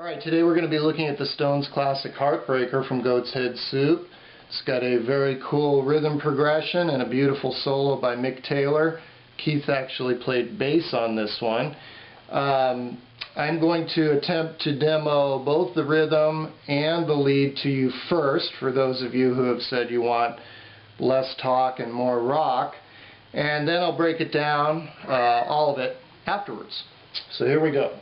Alright, today we're going to be looking at the Stones classic Heartbreaker from Goat's Head Soup. It's got a very cool rhythm progression and a beautiful solo by Mick Taylor. Keith actually played bass on this one. I'm going to attempt to demo both the rhythm and the lead to you first, for those of you who have said you want less talk and more rock. And then I'll break it down, all of it, afterwards. So here we go.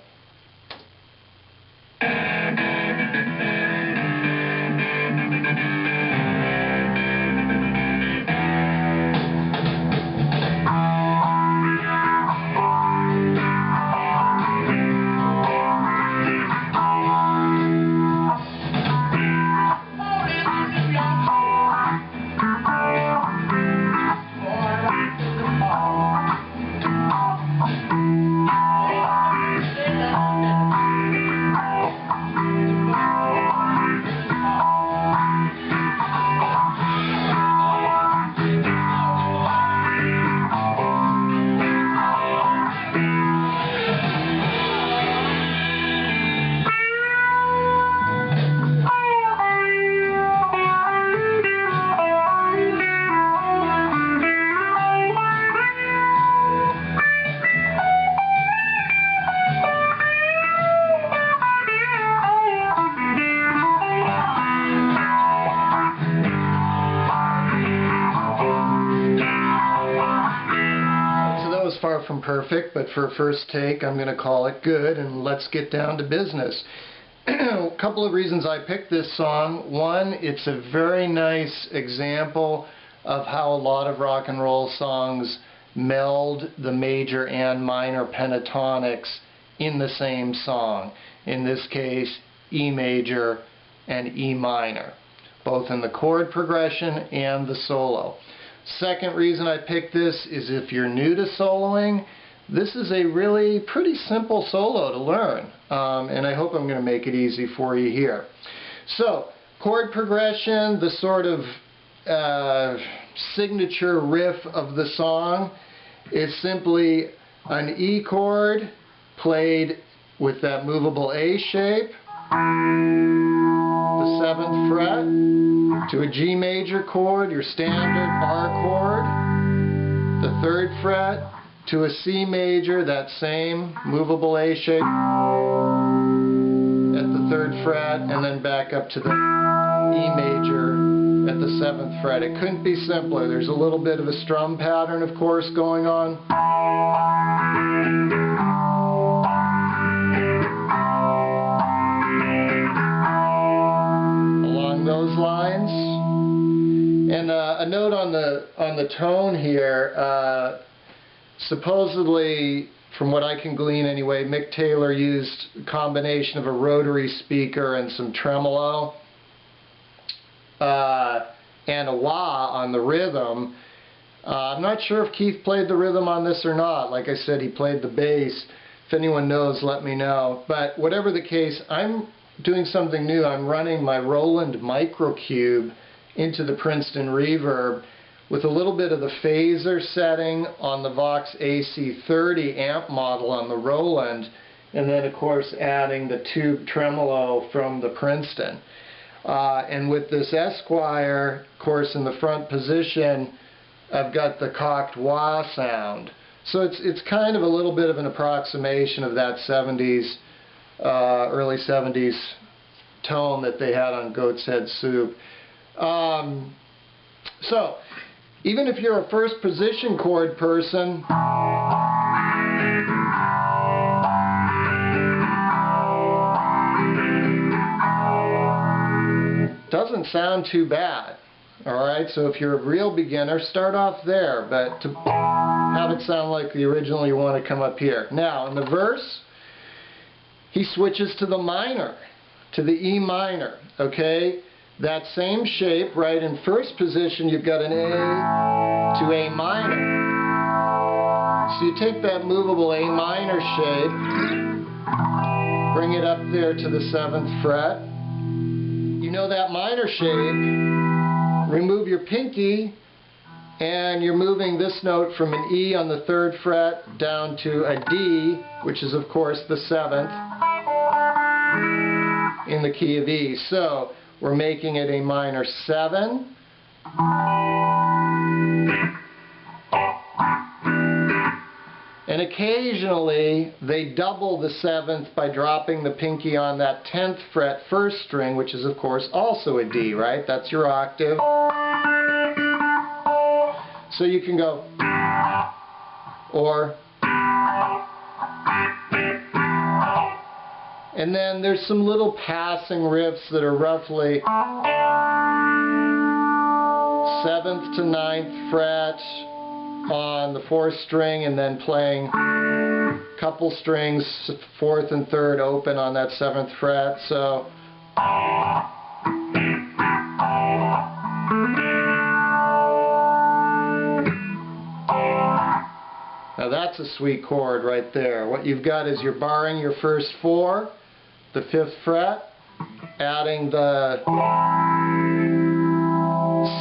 Far from perfect, but for a first take I'm going to call it good, and let's get down to business. A couple of reasons I picked this song. One, it's a very nice example of how a lot of rock and roll songs meld the major and minor pentatonics in the same song. In this case, E major and E minor, both in the chord progression and the solo. Second reason I picked this is if you're new to soloing, this is a really pretty simple solo to learn, and I hope I'm going to make it easy for you here. So, chord progression, the sort of signature riff of the song is simply an E chord played with that movable A shape, the 7th fret, to a G major chord, your standard R chord, the 3rd fret, to a C major, that same movable A shape at the 3rd fret, and then back up to the E major at the 7th fret. It couldn't be simpler. There's a little bit of a strum pattern, of course, going on. Those lines. And a note on the tone here, supposedly, from what I can glean anyway, Mick Taylor used a combination of a rotary speaker and some tremolo and a wah on the rhythm. I'm not sure if Keith played the rhythm on this or not. Like I said, he played the bass. If anyone knows, let me know. But whatever the case, I'm doing something new. I'm running my Roland Microcube into the Princeton Reverb with a little bit of the phaser setting on the Vox AC30 amp model on the Roland, and then of course adding the tube tremolo from the Princeton. And with this Esquire, of course, in the front position, I've got the cocked wah sound. So it's kind of a little bit of an approximation of that 70s early 70s tone that they had on Goat's Head Soup. So, even if you're a first position chord person, doesn't sound too bad. Alright, so if you're a real beginner, start off there, but to have it sound like the original, you want to come up here. Now, in the verse, he switches to the minor, to the E minor, okay? That same shape, right, in first position you've got an A to A minor. So you take that movable A minor shape, bring it up there to the 7th fret. You know that minor shape, remove your pinky, and you're moving this note from an E on the 3rd fret down to a D, which is of course the 7th. in the key of E. So we're making it a minor 7. And occasionally they double the 7th by dropping the pinky on that 10th fret first string, which is of course also a D, right? That's your octave. So you can go, or, and then there's some little passing riffs that are roughly 7th to 9th fret on the 4th string, and then playing a couple strings 4th and 3rd open on that 7th fret. So now that's a sweet chord right there. What you've got is you're barring your first 4, the 5th fret, adding the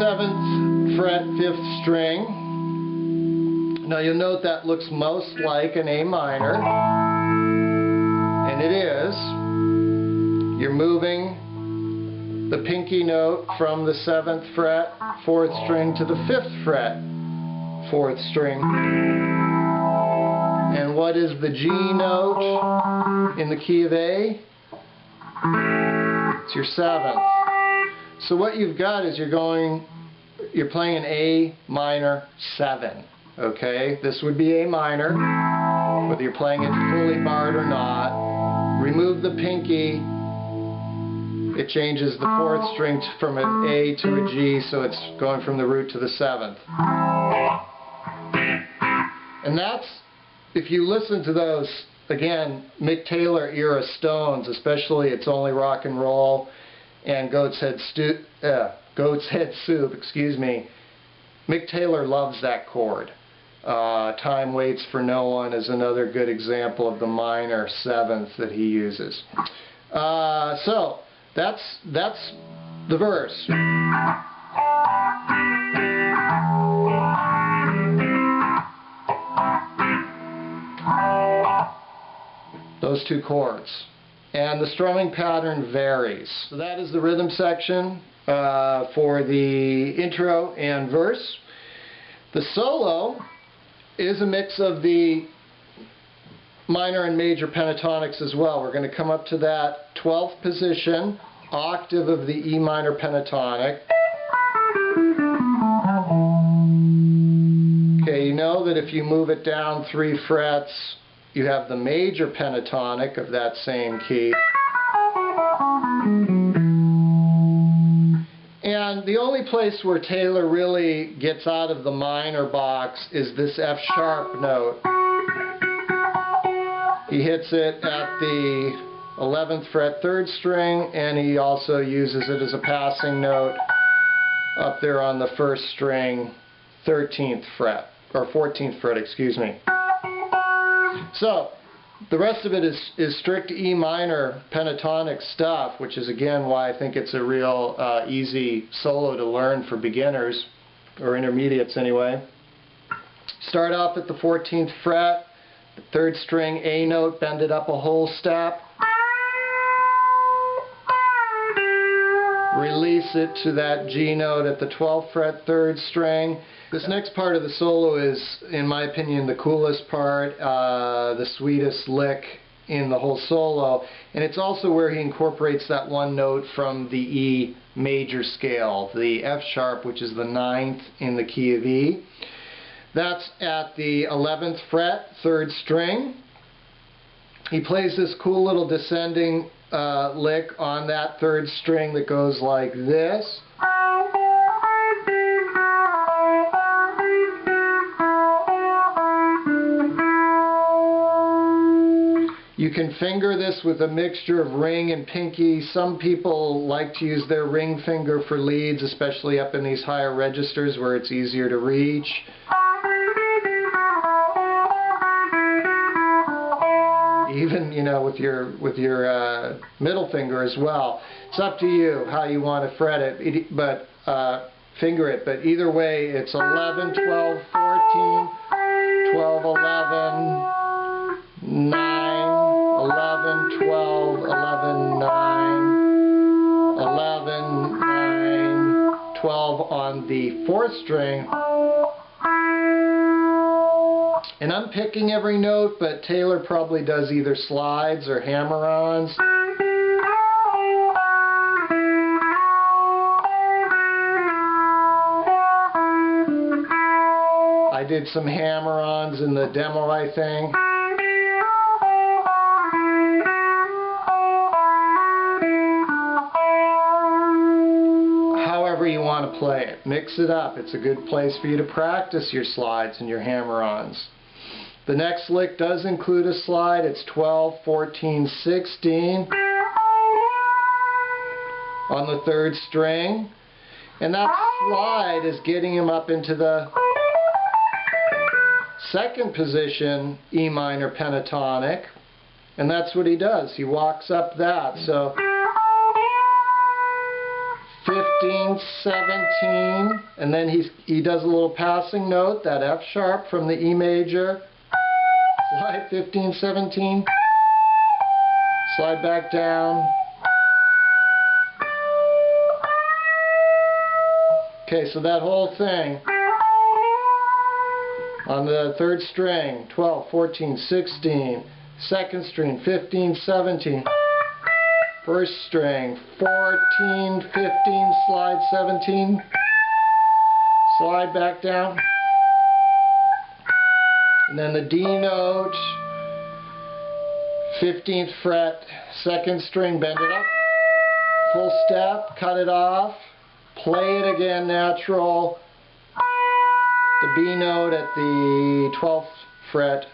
7th fret 5th string. Now you'll note that looks most like an A minor, and it is. You're moving the pinky note from the 7th fret 4th string to the 5th fret 4th string. And what is the G note in the key of A? It's your 7th. So what you've got is you're playing an A minor 7. Okay, this would be A minor, whether you're playing it fully barred or not. Remove the pinky, it changes the 4th string from an A to a G, so it's going from the root to the 7th. And that's, if you listen to those, again, Mick Taylor era Stones, especially It's Only Rock and Roll and Goat's Head Soup, excuse me, Mick Taylor loves that chord. Time Waits for No One is another good example of the minor 7th that he uses. So that's the verse. Those two chords. And the strumming pattern varies. So that is the rhythm section for the intro and verse. The solo is a mix of the minor and major pentatonics as well. We're going to come up to that 12th position, octave of the E minor pentatonic. Okay, you know that if you move it down 3 frets, you have the major pentatonic of that same key. And the only place where Taylor really gets out of the minor box is this F sharp note. He hits it at the 11th fret 3rd string, and he also uses it as a passing note up there on the 1st string 13th fret, or 14th fret, excuse me. So the rest of it is strict E minor pentatonic stuff, which is again why I think it's a real easy solo to learn for beginners, or intermediates anyway. Start off at the 14th fret, the 3rd string A note, bend it up a whole step. Release it to that G note at the 12th fret 3rd string. This next part of the solo is, in my opinion, the coolest part, the sweetest lick in the whole solo, and it's also where he incorporates that one note from the E major scale, the F sharp, which is the 9th in the key of E. That's at the 11th fret, 3rd string. He plays this cool little descending lick on that 3rd string that goes like this. You can finger this with a mixture of ring and pinky. Some people like to use their ring finger for leads, especially up in these higher registers where it's easier to reach. Even, you know, with your middle finger as well. It's up to you how you want to fret it, but finger it. But either way, it's 11, 12, 14, 12, 11, 9, 11, 12, 11, 9. on the 4th string. And I'm picking every note, but Taylor probably does either slides or hammer-ons. I did some hammer-ons in the demo, I think. However you want to play it. Mix it up. It's a good place for you to practice your slides and your hammer-ons. The next lick does include a slide. It's 12, 14, 16 on the 3rd string. And that slide is getting him up into the 2nd position E minor pentatonic. And that's what he does. He walks up that. So 15, 17, and then he does a little passing note, that F sharp from the E major. Slide 15, 17, slide back down. Okay, so that whole thing on the 3rd string, 12, 14, 16, 2nd string, 15, 17, 1st string, 14, 15, slide 17, slide back down. And then the D note, 15th fret, 2nd string, bend it up, full step, cut it off, play it again natural, the B note at the 12th fret,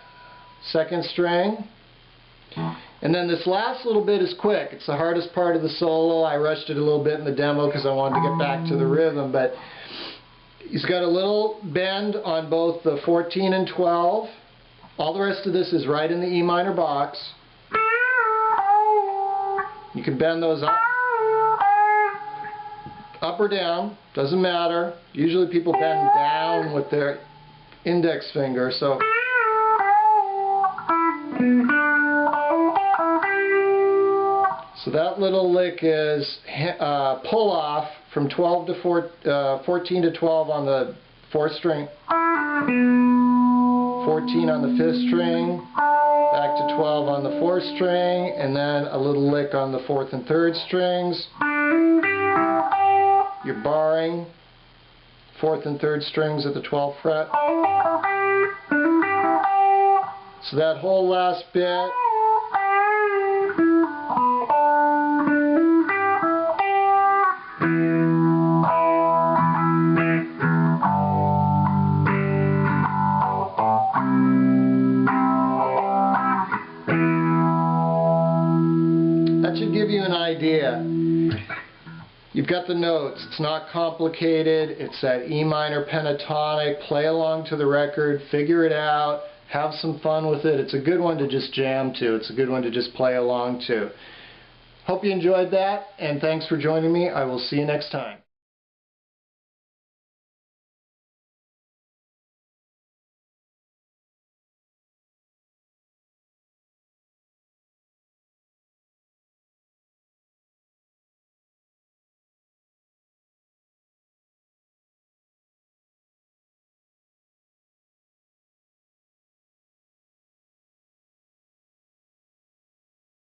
2nd string. And then this last little bit is quick. It's the hardest part of the solo. I rushed it a little bit in the demo because I wanted to get back to the rhythm, but he's got a little bend on both the 14 and 12. All the rest of this is right in the E minor box. You can bend those up or down, doesn't matter. Usually people bend down with their index finger, so that little lick is pull off from 12 to 14 to 12 on the 4th string, 14 on the 5th string, back to 12 on the 4th string, and then a little lick on the 4th and 3rd strings. You're barring 4th and 3rd strings at the 12th fret. So that whole last bit, that should give you an idea. You've got the notes. It's not complicated. It's that E minor pentatonic. Play along to the record. Figure it out. Have some fun with it. It's a good one to just jam to. It's a good one to just play along to. Hope you enjoyed that, and thanks for joining me. I will see you next time.